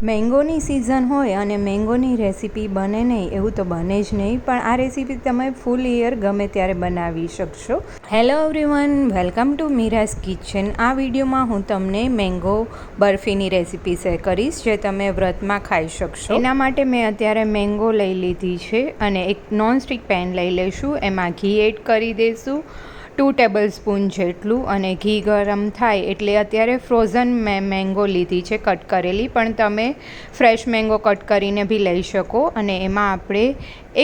મેંગોની season હોય અને મેંગોની recipe બને નહીં એવું તો બને જ નહીં, પણ આ રેસીપી તમે ફૂલ યર ગમે ત્યારે બનાવી શકશો. Hello everyone, welcome to Miraz kitchen. આ વિડીયોમાં હું તમને મેંગો બરફીની રેસીપી શેર કરીશ, જે તમે વ્રતમાં ખાઈ શકશો. એના માટે મેં અત્યારે મેંગો લઈ લીધી છે અને એક નોનસ્ટિક પેન લઈ લઈશું. એમાં ઘી એડ કરી દઈશું 2 ટેબલ સ્પૂન જેટલું, અને ઘી ગરમ થાય એટલે અત્યારે ફ્રોઝન મેં મેંગો લીધી છે કટ કરેલી, પણ તમે ફ્રેશ મેંગો કટ કરીને બી લઈ શકો. અને એમાં આપણે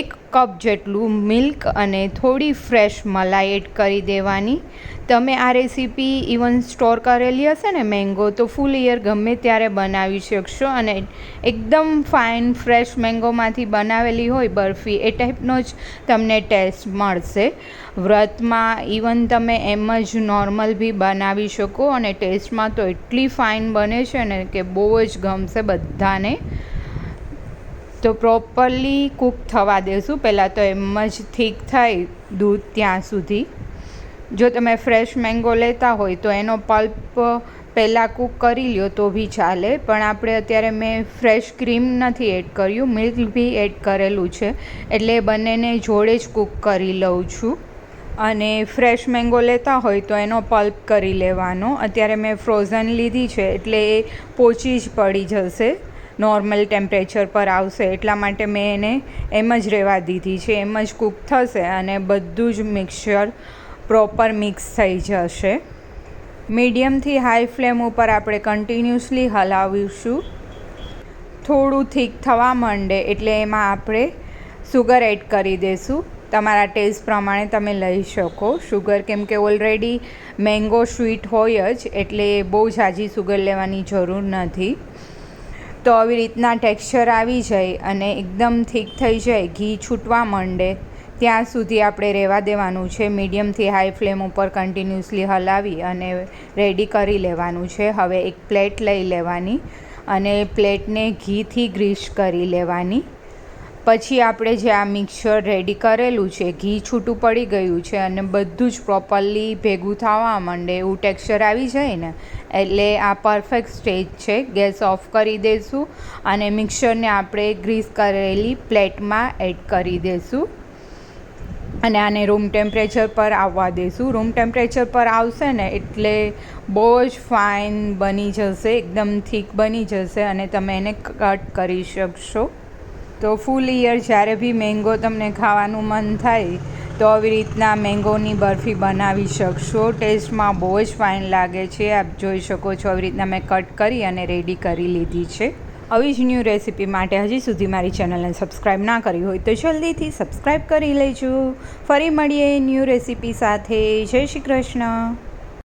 1 કપ જેટલું મિલ્ક અને થોડી ફ્રેશ મલાઈ એડ કરી દેવાની. તમે આ રેસીપી ઇવન સ્ટોર કરેલી હશે ને મેંગો, તો ફૂલ યર ગમે ત્યારે બનાવી શકશો. અને એકદમ ફાઇન ફ્રેશ મેંગોમાંથી બનાવેલી હોય બરફી, એ ટાઈપનો જ તમને ટેસ્ટ મળશે. વ્રતમાં ઇવન તમે એમ જ નોર્મલ બી બનાવી શકો, અને ટેસ્ટમાં તો એટલી ફાઇન બને છે ને કે બહુ જ ગમશે બધાને. તો પ્રોપરલી કૂક થવા દેશું. પહેલાં તો એમ જ થીક થાય દૂધ ત્યાં સુધી. જો તમે ફ્રેશ મેંગો લેતા હોય તો એનો પલ્પ પહેલાં કૂક કરી લ્યો તો બી ચાલે, પણ આપણે અત્યારે મેં ફ્રેશ ક્રીમ નથી એડ કર્યું, મિલ્ક બી એડ કરેલું છે, એટલે બંનેને જોડે જ કૂક કરી લઉં છું. અને ફ્રેશ મેંગો લેતા હોય તો એનો પલ્પ કરી લેવાનો. અત્યારે મેં ફ્રોઝન લીધી છે એટલે એ પોચી જ પડી જશે, નોર્મલ ટેમ્પરેચર પર આવશે, એટલા માટે મેં એને એમ જ રહેવા દીધી છે. એમ જ કૂક થશે અને બધું જ મિક્સચર પ્રોપર મિક્સ થઈ જશે. મીડિયમથી હાઈ ફ્લેમ ઉપર આપણે કન્ટિન્યુઅસલી હલાવીશું. થોડું થીક થવા માંડે એટલે એમાં આપણે સુગર એડ કરી દઈશું. તમારા ટેસ્ટ પ્રમાણે તમે લઈ શકો શુગર, કેમ કે ઓલરેડી મેંગો સ્વીટ હોય જ, એટલે બહુ ઝાઝી સુગર લેવાની જરૂર નથી. તો આવી રીતના ટેક્સચર આવી જાય અને એકદમ થીક થઈ જાય, ઘી છૂટવા માંડે, ત્યાં સુધી આપણે રહેવા દેવાનું છે. મીડિયમથી હાઈ ફ્લેમ ઉપર કન્ટિન્યુઅસલી હલાવી અને રેડી કરી લેવાનું છે. હવે એક પ્લેટ લઈ લેવાની અને પ્લેટને ઘીથી ગ્રીસ કરી લેવાની. પછી આપણે જે આ મિક્સચર રેડી કરેલું છે, ઘી છૂટું પડી ગયું છે અને બધું જ પ્રોપરલી ભેગું થવા માંડે એવું ટેક્સચર આવી જાય ને, એટલે આ પરફેક્ટ સ્ટેજ છે. ગેસ ઓફ કરી દઈશું અને મિક્સચરને આપણે ગ્રીસ કરેલી પ્લેટમાં એડ કરી દઈશું અને આને રૂમ ટેમ્પરેચર પર આવવા દઈશું. રૂમ ટેમ્પરેચર પર આવશે ને એટલે બહુ જ ફાઇન બની જશે, એકદમ થીક બની જશે અને તમે એને કટ કરી શકશો. તો ફૂલ યર જ્યારે બી મેંગો તમને ખાવાનું મન થાય તો આવી રીતના મેંગોની બરફી બનાવી શકશો. ટેસ્ટમાં બહુ જ ફાઇન લાગે છે. આપ જોઈ શકો છો, આવી રીતના મેં કટ કરી અને રેડી કરી લીધી છે. આવી જ ન્યૂ રેસીપી માટે હજી સુધી મારી ચેનલને સબસ્ક્રાઈબ ના કરી હોય તો જલ્દીથી સબસ્ક્રાઈબ કરી લેજો. ફરી મળીએ ન્યૂ રેસીપી સાથે. જય શ્રી કૃષ્ણ.